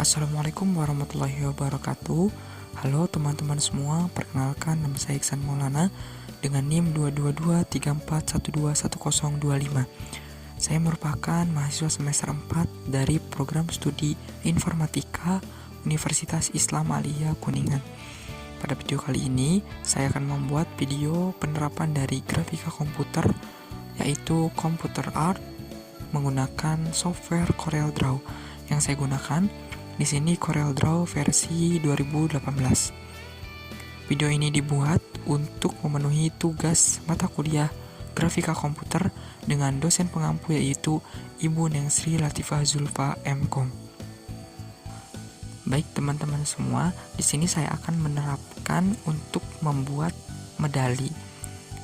Assalamualaikum warahmatullahi wabarakatuh. Halo teman-teman semua, perkenalkan nama saya Iksan Maulana dengan NIM 22234121025. Saya merupakan mahasiswa semester 4 dari program studi Informatika Universitas Islam Aliyah Kuningan. Pada video kali ini, saya akan membuat video penerapan dari grafika komputer, yaitu computer art menggunakan software CorelDRAW. Yang saya gunakan di sini CorelDRAW versi 2018. Video ini dibuat untuk memenuhi tugas mata kuliah grafika komputer dengan dosen pengampu, yaitu Ibu Nengsri Latifah Zulfa MKom. Baik teman-teman semua, di sini saya akan menerapkan untuk membuat medali.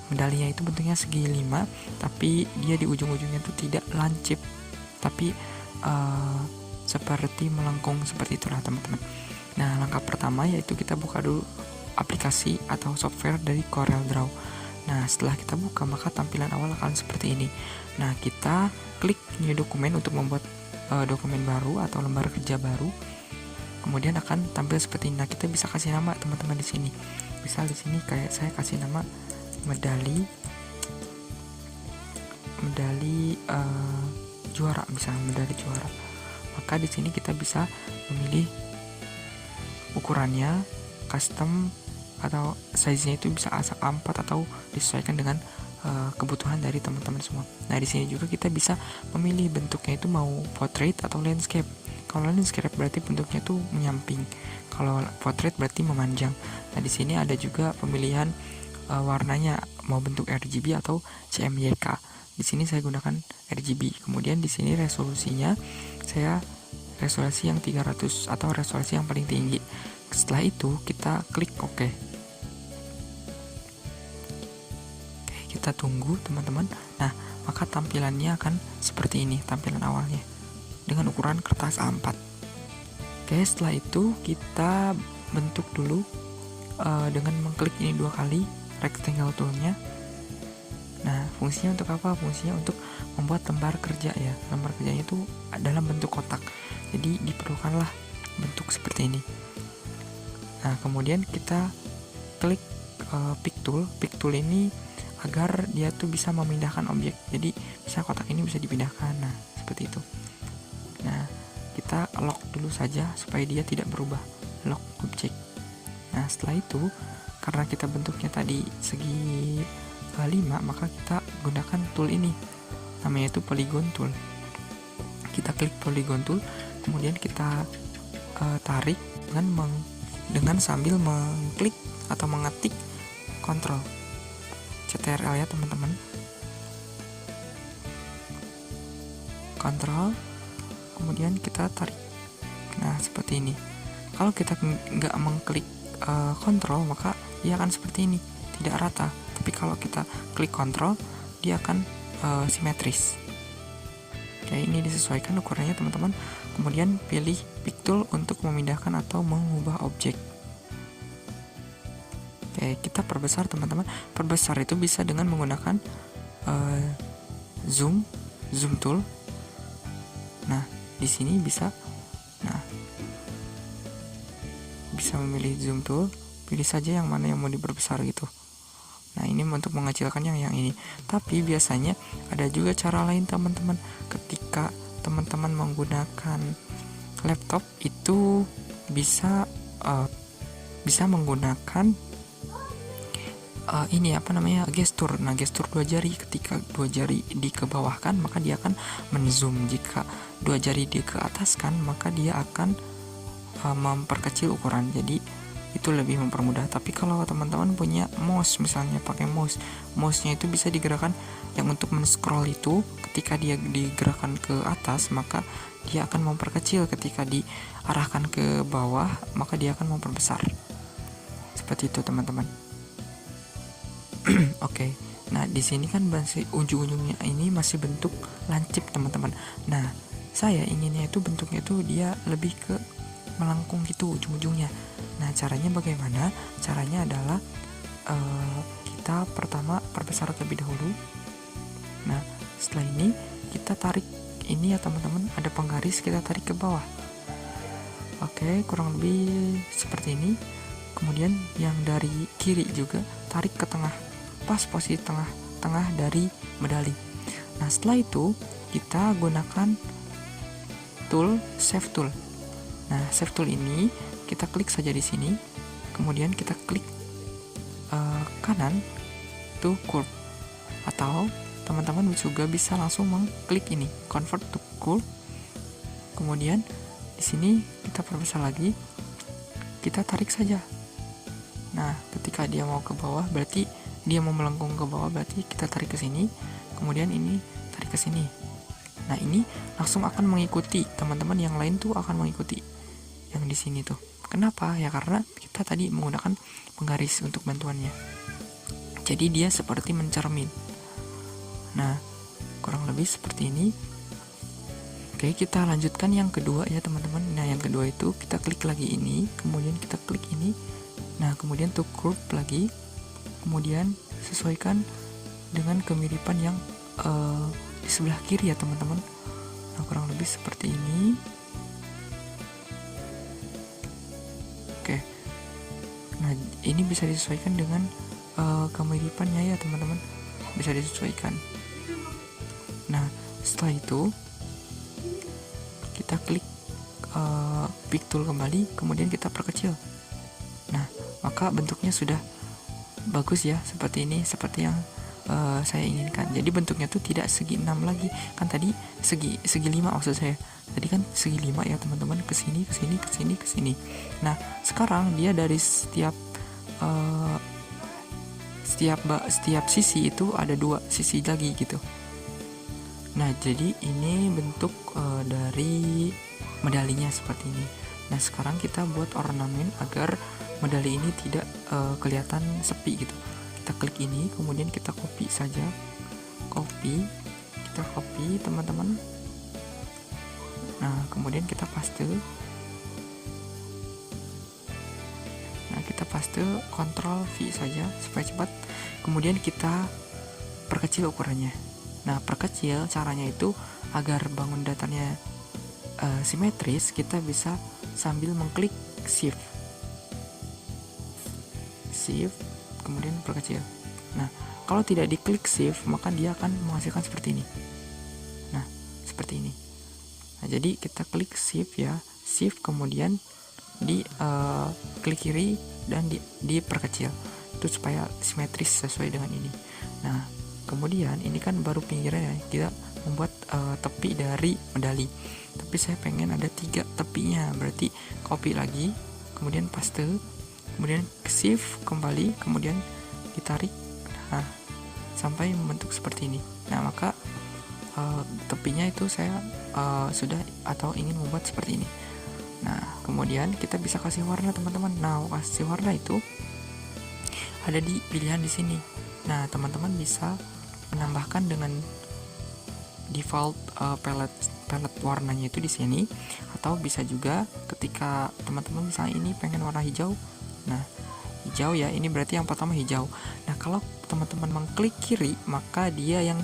Medalinya itu bentuknya segi 5, tapi dia di ujung-ujungnya itu tidak lancip, tapi seperti melengkung, seperti itulah teman-teman. Nah, langkah pertama yaitu kita buka dulu aplikasi atau software dari CorelDRAW. Nah, setelah kita buka, maka tampilan awal akan seperti ini. Nah, kita klik new dokumen untuk membuat dokumen baru atau lembar kerja baru. Kemudian akan tampil seperti ini. Nah, kita bisa kasih nama teman-teman di sini. Misal di sini kayak saya kasih nama medali juara, misalnya medali juara. Maka di sini kita bisa memilih ukurannya, custom atau size-nya itu bisa A4 atau disesuaikan dengan kebutuhan dari teman-teman semua. Nah, di sini juga kita bisa memilih bentuknya itu mau portrait atau landscape. Kalau landscape berarti bentuknya itu menyamping. Kalau portrait berarti memanjang. Nah, di sini ada juga pemilihan warnanya mau bentuk RGB atau CMYK. Di sini saya gunakan RGB. Kemudian di sini resolusinya saya resolusi yang 300 atau resolusi yang paling tinggi. Setelah itu kita klik OK. Oke, kita tunggu teman-teman. Nah, maka tampilannya akan seperti ini, tampilan awalnya dengan ukuran kertas A4. Oke, setelah itu kita bentuk dulu dengan mengklik ini 2 kali rectangle toolnya. Nah, fungsinya untuk apa? Fungsinya untuk membuat lembar kerja ya. Lembar kerjanya itu dalam bentuk kotak. Jadi diperlukanlah bentuk seperti ini. Nah, kemudian kita klik pick tool. Pick tool ini agar dia tuh bisa memindahkan objek. Jadi bisa kotak ini bisa dipindahkan. Nah, seperti itu. Nah, kita lock dulu saja supaya dia tidak berubah. Lock objek. Nah, setelah itu karena kita bentuknya tadi segi 5, maka kita gunakan tool ini, namanya itu polygon tool. Kita klik polygon tool, kemudian kita tarik dengan sambil mengklik atau mengetik Ctrl CTRL ya teman-teman. Ctrl, kemudian kita tarik. Nah, seperti ini. Kalau kita nggak mengklik Ctrl, maka dia akan seperti ini, tidak rata. Tapi kalau kita klik Ctrl, dia akan simetris. Oke, ini disesuaikan ukurannya teman-teman. Kemudian pilih pick tool untuk memindahkan atau mengubah objek. Oke, kita perbesar teman-teman. Perbesar itu bisa dengan menggunakan zoom tool. Nah, di sini bisa. Nah, bisa memilih zoom tool. Pilih saja yang mana yang mau diperbesar gitu. Nah, ini untuk mengecilkan yang ini. Tapi biasanya ada juga cara lain teman-teman. Ketika teman-teman menggunakan laptop itu bisa menggunakan ini apa namanya, gestur. Nah, gestur 2 jari. Ketika 2 jari dikebawahkan, maka dia akan menzoom. Jika 2 jari di ke ataskan, maka dia akan memperkecil ukuran. Jadi itu lebih mempermudah. Tapi kalau teman-teman punya mouse, misalnya pakai mouse-nya itu bisa digerakkan, yang untuk men-scroll itu ketika dia digerakkan ke atas, maka dia akan memperkecil. Ketika diarahkan ke bawah, maka dia akan memperbesar. Seperti itu teman-teman. Oke. Nah, di sini kan masih ujung-ujungnya ini masih bentuk lancip teman-teman. Nah, saya inginnya itu bentuknya itu dia lebih ke melengkung gitu ujung-ujungnya. Nah, caranya bagaimana? Caranya adalah kita pertama perbesar terlebih dahulu. Nah, setelah ini kita tarik ini ya teman-teman, ada penggaris, kita tarik ke bawah. Oke, kurang lebih seperti ini. Kemudian yang dari kiri juga tarik ke tengah, pas posisi tengah dari medali. Nah, setelah itu kita gunakan tool Shape Tool. Nah, Shape Tool ini kita klik saja di sini, kemudian kita klik kanan to curve, atau teman-teman juga bisa langsung mengklik ini Convert to Curve. Kemudian di sini kita perbesar lagi, kita tarik saja. Nah, ketika dia mau ke bawah, berarti dia mau melengkung ke bawah, berarti kita tarik ke sini. Kemudian ini tarik ke sini. Nah, ini langsung akan mengikuti, teman-teman yang lain tuh akan mengikuti yang di sini tuh. Kenapa? Ya karena kita tadi menggunakan penggaris untuk bantuannya. Jadi dia seperti mencermin. Nah, kurang lebih seperti ini. Oke, kita lanjutkan yang kedua ya teman-teman. Nah, yang kedua itu kita klik lagi ini, kemudian kita klik ini. Nah, kemudian to curve lagi, kemudian sesuaikan dengan kemiripan yang di sebelah kiri ya teman-teman. Nah, kurang lebih seperti ini. Oke, nah ini bisa disesuaikan dengan kemiripannya ya teman-teman, bisa disesuaikan. Nah, setelah itu kita klik pick tool kembali, kemudian kita perkecil. Nah, maka bentuknya sudah bagus ya, seperti ini, seperti yang saya inginkan. Jadi bentuknya tuh tidak segi 6 lagi, kan tadi segi 5 maksud saya. Tadi kan segi 5 ya teman-teman, ke sini ke sini ke sini ke sini. Nah, sekarang dia dari setiap sisi itu ada 2 sisi lagi gitu. Nah, jadi ini bentuk dari medalinya seperti ini. Nah, sekarang kita buat ornamen agar medali ini tidak kelihatan sepi gitu. Kita klik ini, kemudian kita copy saja. Kita copy teman-teman. Nah, kemudian kita paste. Nah, kita paste, Ctrl V saja supaya cepat. Kemudian kita perkecil ukurannya. Nah, perkecil caranya itu agar bangun datarnya simetris, kita bisa sambil mengklik shift, kemudian perkecil. Nah, kalau tidak diklik shift, maka dia akan menghasilkan seperti ini. Nah, seperti ini. Nah, jadi kita klik shift ya, shift kemudian di klik kiri dan diperkecil itu supaya simetris sesuai dengan ini. Nah, kemudian ini kan baru pinggirannya, kita membuat tepi dari medali, tapi saya pengen ada 3 tepinya, berarti copy lagi, kemudian paste, kemudian shift kembali, kemudian ditarik, nah sampai membentuk seperti ini. Nah, maka tepinya itu saya sudah atau ingin membuat seperti ini. Nah, kemudian kita bisa kasih warna teman-teman. Nah, kasih warna itu ada di pilihan di sini. Nah, teman-teman bisa menambahkan dengan default palette warnanya itu di sini, atau bisa juga ketika teman-teman misalnya ini pengen warna hijau. Nah, hijau ya, ini berarti yang pertama hijau. Nah, kalau teman-teman mengklik kiri, maka dia yang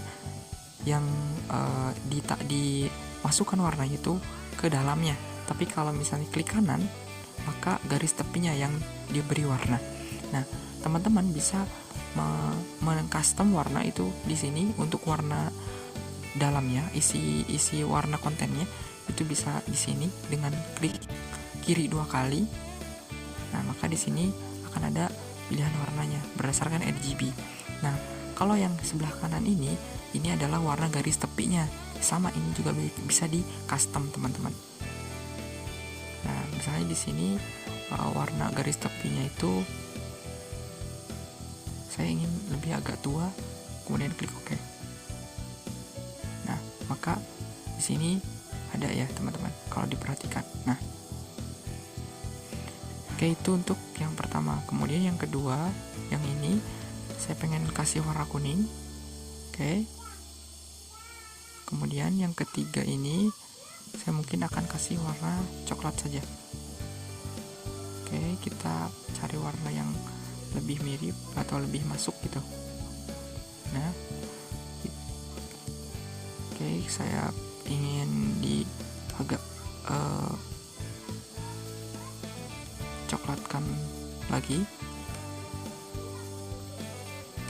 dimasukkan warnanya itu ke dalamnya. Tapi kalau misalnya klik kanan, maka garis tepinya yang diberi warna. Nah, teman-teman bisa mengcustom warna itu di sini untuk warna dalamnya, isi warna kontennya itu bisa di sini dengan klik kiri 2 kali. Nah, maka di sini akan ada pilihan warnanya berdasarkan RGB. Nah, kalau yang sebelah kanan ini adalah warna garis tepinya. Sama, ini juga bisa di custom teman-teman. Nah, misalnya di sini warna garis tepinya itu saya ingin lebih agak tua, kemudian klik OK. Nah, maka di sini ada ya teman-teman kalau diperhatikan. Nah, oke, itu untuk yang pertama. Kemudian yang kedua, yang ini saya pengen kasih warna kuning. Oke. Kemudian yang ketiga ini saya mungkin akan kasih warna coklat saja. Oke, kita cari warna yang lebih mirip atau lebih masuk gitu. Nah, oke, saya ingin di agak tekan lagi.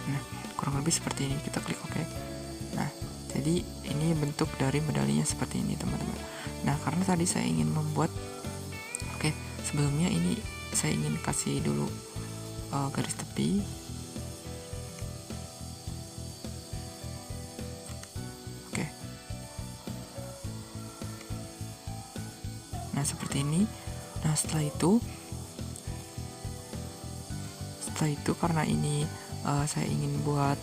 Nah, kurang lebih seperti ini, kita klik OK. Nah, jadi ini bentuk dari medalinya seperti ini teman-teman. Nah, karena tadi saya ingin membuat, oke, sebelumnya ini saya ingin kasih dulu garis tepi. Oke. Nah, seperti ini. Nah, setelah itu karena ini saya ingin buat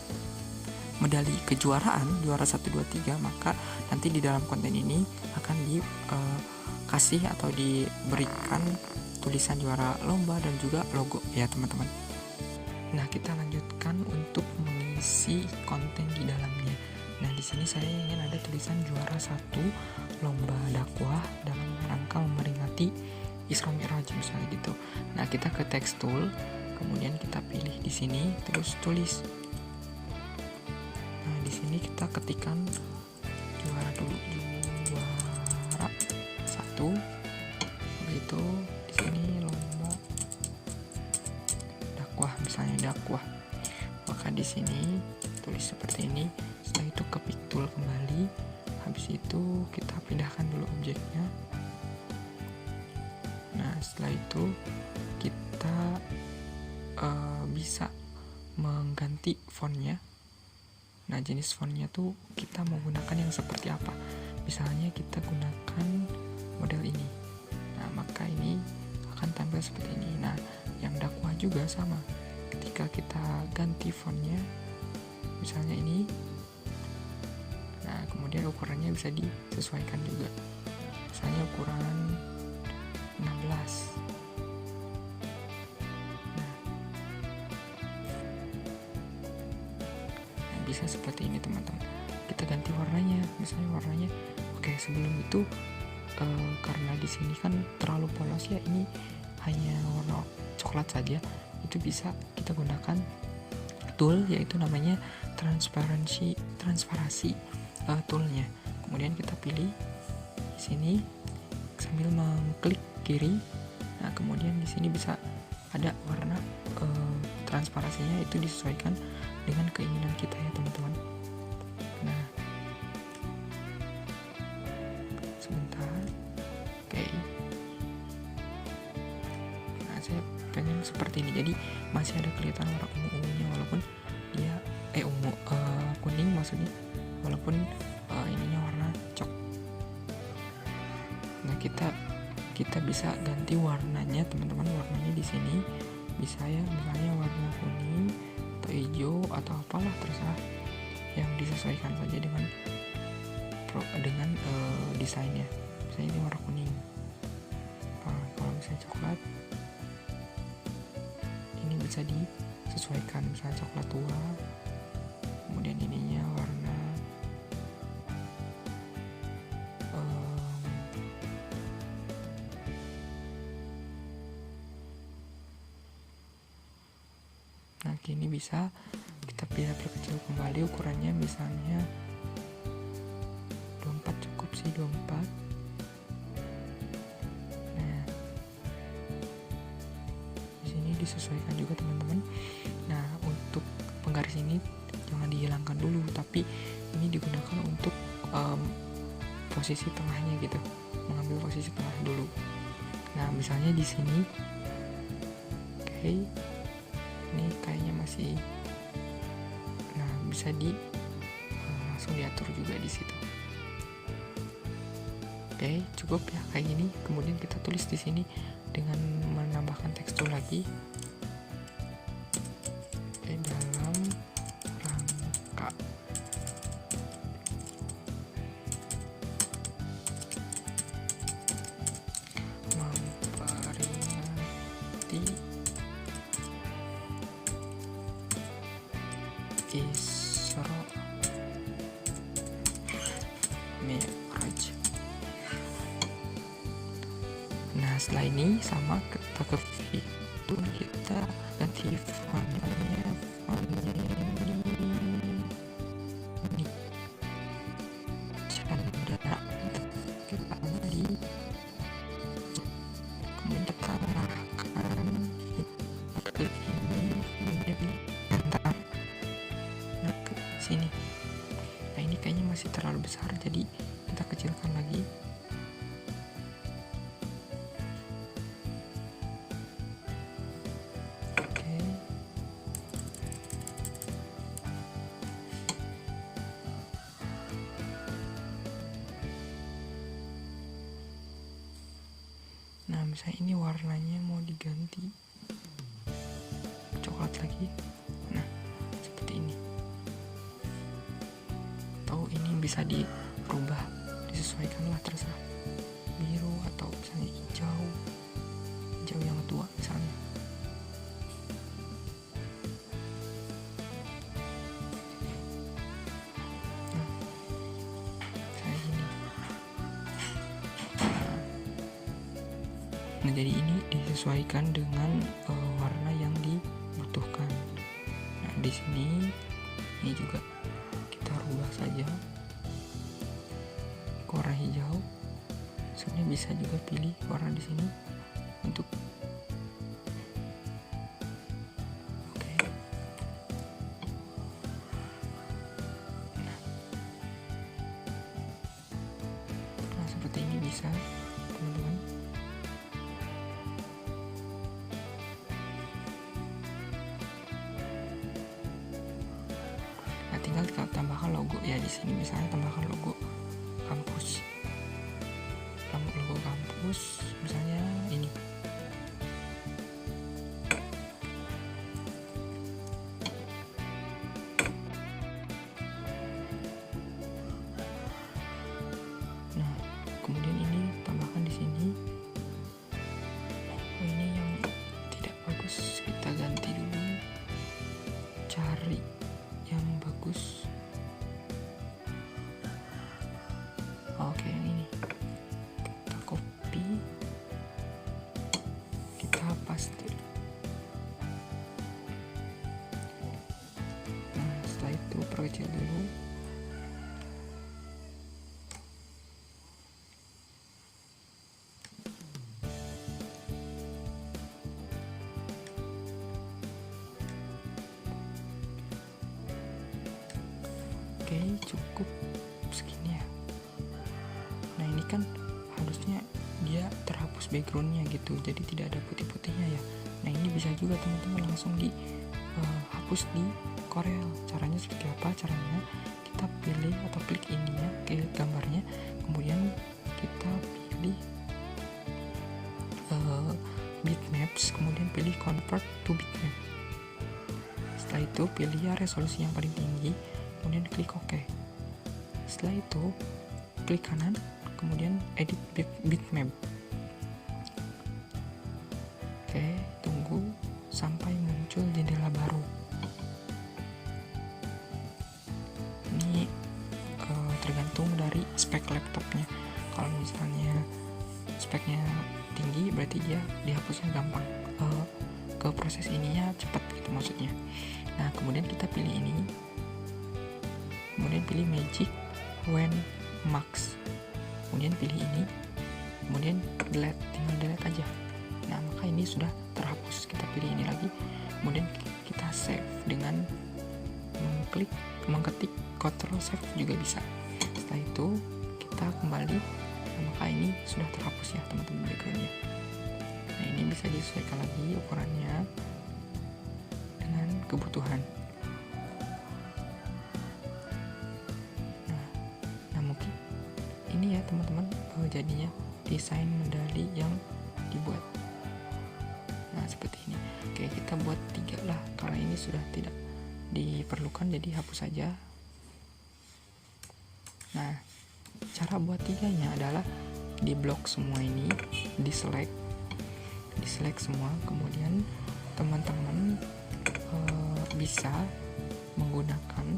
medali kejuaraan, juara 1, 2, 3, maka nanti di dalam konten ini akan dikasih atau diberikan tulisan juara lomba dan juga logo ya teman-teman. Nah, kita lanjutkan untuk mengisi konten di dalamnya. Nah, di sini saya ingin ada tulisan juara 1 lomba dakwah dalam rangka memperingati Isra Mi'raj misalnya gitu. Nah, kita ke text tool, kemudian kita pilih di sini terus tulis. Nah, di sini kita ketikkan juara dulu, juara 1. Habis itu di sini lomba dakwah misalnya dakwah. Maka di sini tulis seperti ini. Setelah itu ke pick tool kembali. Habis itu kita pindahkan dulu objeknya. Nah, setelah itu kita bisa mengganti fontnya. Nah, jenis fontnya tuh kita mau gunakan yang seperti apa. Misalnya kita gunakan model ini. Nah, maka ini akan tampil seperti ini. Nah, yang dakwah juga sama. Ketika kita ganti fontnya, misalnya ini. Nah, kemudian ukurannya bisa disesuaikan juga. Misalnya ukuran 16. Bisa seperti ini teman-teman. Kita ganti warnanya, misalnya warnanya oke, sebelum itu karena di sini kan terlalu polos ya, ini hanya warna coklat saja. Itu bisa kita gunakan tool yaitu namanya transparansi toolnya. Kemudian kita pilih di sini sambil mengklik kiri. Nah, kemudian di sini bisa ada warna transparansinya, itu disesuaikan dengan keinginan kita ya teman-teman. Nah, sebentar. Oke. Nah, saya pengen seperti ini, jadi masih ada kelihatan warna ungu-ungunya walaupun dia kuning maksudnya, walaupun ininya warna coklat. Nah, kita bisa ganti warnanya teman-teman. Warnanya di sini bisa ya, misalnya warna kuning atau hijau atau apalah, terserah, yang disesuaikan saja dengan desainnya. Misalnya ini warna kuning. Nah, kalau misalnya coklat, ini bisa disesuaikan, misalnya coklat tua. Kemudian ininya warna nah, kini bisa kita pilih perkecil kembali ukurannya, misalnya 24 cukup sih, 24. Nah, di sini disesuaikan juga teman-teman. Nah, untuk penggaris ini jangan dihilangkan dulu, tapi ini digunakan untuk posisi tengahnya gitu, mengambil posisi tengah dulu. Nah, misalnya di sini, oke. Ini kayaknya masih, nah bisa langsung diatur juga di situ. Oke, cukup ya kayak gini. Kemudian kita tulis di sini dengan menambahkan tekstur lagi. Oke, dalam rangka memperingati Isra Mi'raj. Nah, setelah ini sama kita ke fitur, kita ganti fontnya ini. Chandra kita di, kemudian kita arahkan besar, jadi kita kecilkan lagi. Oke. Nah, misalnya ini warnanya mau diganti coklat lagi. Nah, seperti ini. Atau ini bisa dirubah, disesuaikan lah, terserah. Biru atau misalnya hijau yang tua misalnya. Nah, kayak gini. Nah, jadi ini disesuaikan dengan warna yang dibutuhkan. Nah, di sini ini juga kita rubah saja ke warna hijau. Sebenarnya bisa juga pilih warna di sini untuk oke. Nah, seperti ini bisa, teman-teman. Nah, tinggal kita tambahkan logo ya. Di sini misalnya tambahkan logo kampus. Logo kampus misalnya ini. Nah, kemudian ini tambahkan di sini. Oh, ini yang tidak bagus, kita ganti dulu. Cari yang bagus. Oke, yang ini. Kita copy. Kita paste. Nah, setelah itu perkecil dulu. Oke, cukup segini ya. Nah, ini kan harusnya dia terhapus backgroundnya gitu, jadi tidak ada putih-putihnya ya. Nah, ini bisa juga teman-teman langsung dihapus di Corel. Caranya seperti apa? Caranya kita pilih atau klik ininya, klik gambarnya, kemudian kita pilih bitmaps, kemudian pilih convert to bitmap. Setelah itu pilih ya resolusi yang paling tinggi, kemudian klik OK. Setelah itu klik kanan, kemudian edit bitmap. Oke, tunggu sampai muncul jendela baru. Ini tergantung dari spek laptopnya. Kalau misalnya speknya tinggi, berarti dia dihapusnya gampang. Ke proses ininya cepat gitu maksudnya. Nah, kemudian kita pilih ini, kemudian pilih Magic When Max, kemudian pilih ini, kemudian delete, tinggal delete aja. Nah, maka ini sudah terhapus. Kita pilih ini lagi, kemudian kita save dengan mengetik Ctrl Save juga bisa. Setelah itu kita kembali, nah, maka ini sudah terhapus ya teman-teman backgroundnya. Nah, ini bisa disesuaikan lagi ukurannya dengan kebutuhan. Nah, mungkin ini ya teman-teman jadinya desain medali yang dibuat. Nah, seperti ini. Oke, kita buat 3 lah, karena ini sudah tidak diperlukan, jadi hapus saja. Nah, cara buat 3-nya adalah di blok semua ini, di select semua, kemudian teman-teman bisa menggunakan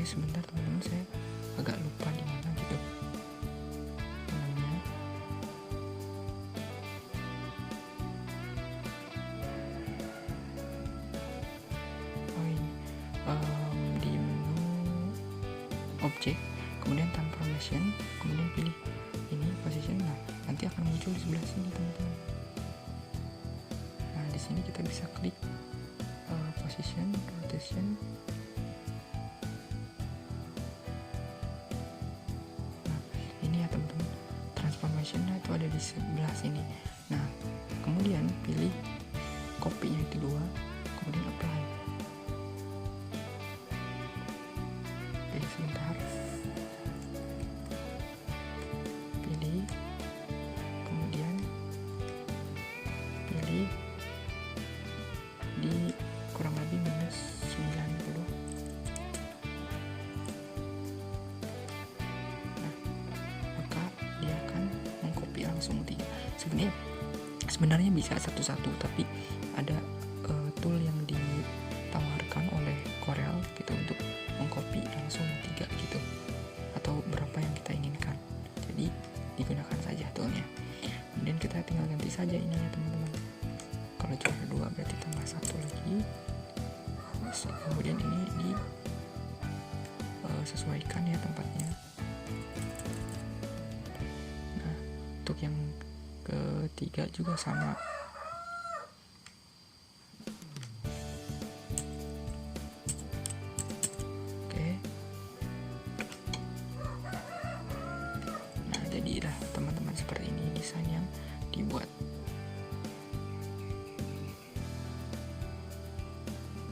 sebentar teman-teman, saya agak lupa di mana gitu namanya. Oh, ini di menu objek, kemudian transformation, kemudian pilih ini position. Nah, nanti akan muncul di sebelah sini teman-teman. Nah, di sini kita bisa klik position, rotation. Nah, ini ya teman-teman, transformationnya itu ada di sebelah sini. Nah, kemudian pilih copy yang kedua, kemudian apply. Oke, sebentar. Pilih, kemudian pilih di kurang lebih minus 90. Nah, maka dia akan mengcopy langsung 3. Sebenarnya bisa satu-satu, tapi ada tool yang ditawarkan oleh Corel gitu untuk mengcopy langsung 3 gitu, atau berapa yang kita inginkan. Jadi digunakan saja toolnya. Kemudian kita tinggal ganti saja ini ya teman-teman. Kalau juara 2 berarti tambah 1 lagi. Kemudian ini sesuaikan ya tempatnya. Nah, untuk yang ketiga juga sama. Oke. Nah, jadilah teman-teman seperti ini desain yang dibuat.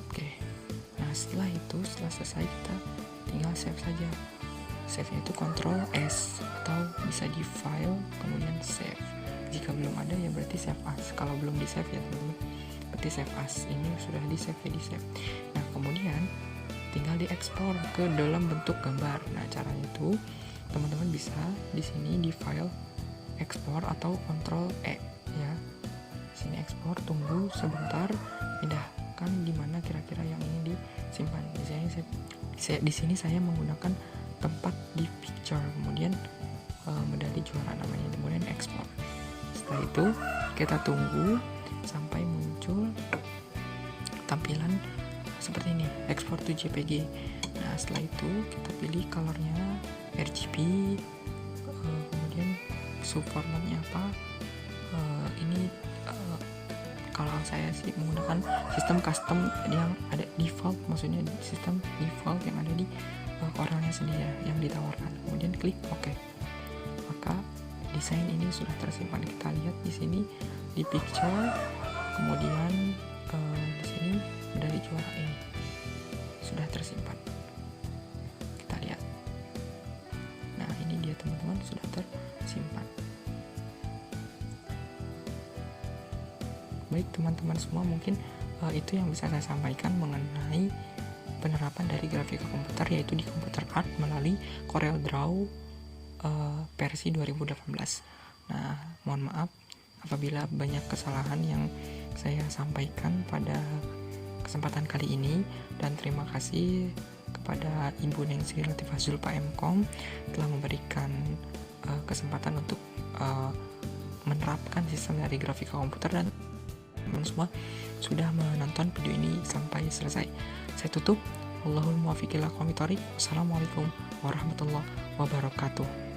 Oke. Nah, setelah selesai, kita tinggal save saja. Save-nya itu Ctrl S, atau bisa di file kemudian save. Jika belum ada ya berarti save as. Kalau belum di save ya teman-teman, berarti save as. Ini sudah di save ya, di save. Nah, kemudian tinggal diekspor ke dalam bentuk gambar. Nah, caranya itu teman-teman bisa di sini di file ekspor atau Ctrl E ya. Sini ekspor, tunggu sebentar, pindahkan di mana kira-kira yang ini disimpan. Misalnya di sini saya menggunakan tempat di picture, kemudian medali juara namanya, kemudian ekspor. Setelah itu kita tunggu sampai muncul tampilan seperti ini, export to JPG. Nah, setelah itu kita pilih colornya RGB, kemudian subformatnya apa. Ini kalau saya sih menggunakan sistem custom yang ada default, maksudnya sistem default yang ada di Corelnya sendiri yang ditawarkan. Kemudian klik OK. Maka desain ini sudah tersimpan. Kita lihat di sini di picture, kemudian di sini dari juara ini sudah tersimpan. Kita lihat. Nah, ini dia teman-teman, sudah tersimpan. Baik teman-teman semua, mungkin itu yang bisa saya sampaikan mengenai penerapan dari grafika komputer, yaitu di Computer Art melalui Corel Draw versi 2018. Nah, mohon maaf apabila banyak kesalahan yang saya sampaikan pada kesempatan kali ini, dan terima kasih kepada Ibu Nengsi Latifah Zulfa MKOM telah memberikan kesempatan untuk menerapkan sistem dari grafika komputer, dan teman semua sudah menonton video ini sampai selesai. Saya tutup. Wallahul muwaffiq ila aqwamit thoriq. Wassalamualaikum warahmatullahi wabarakatuh.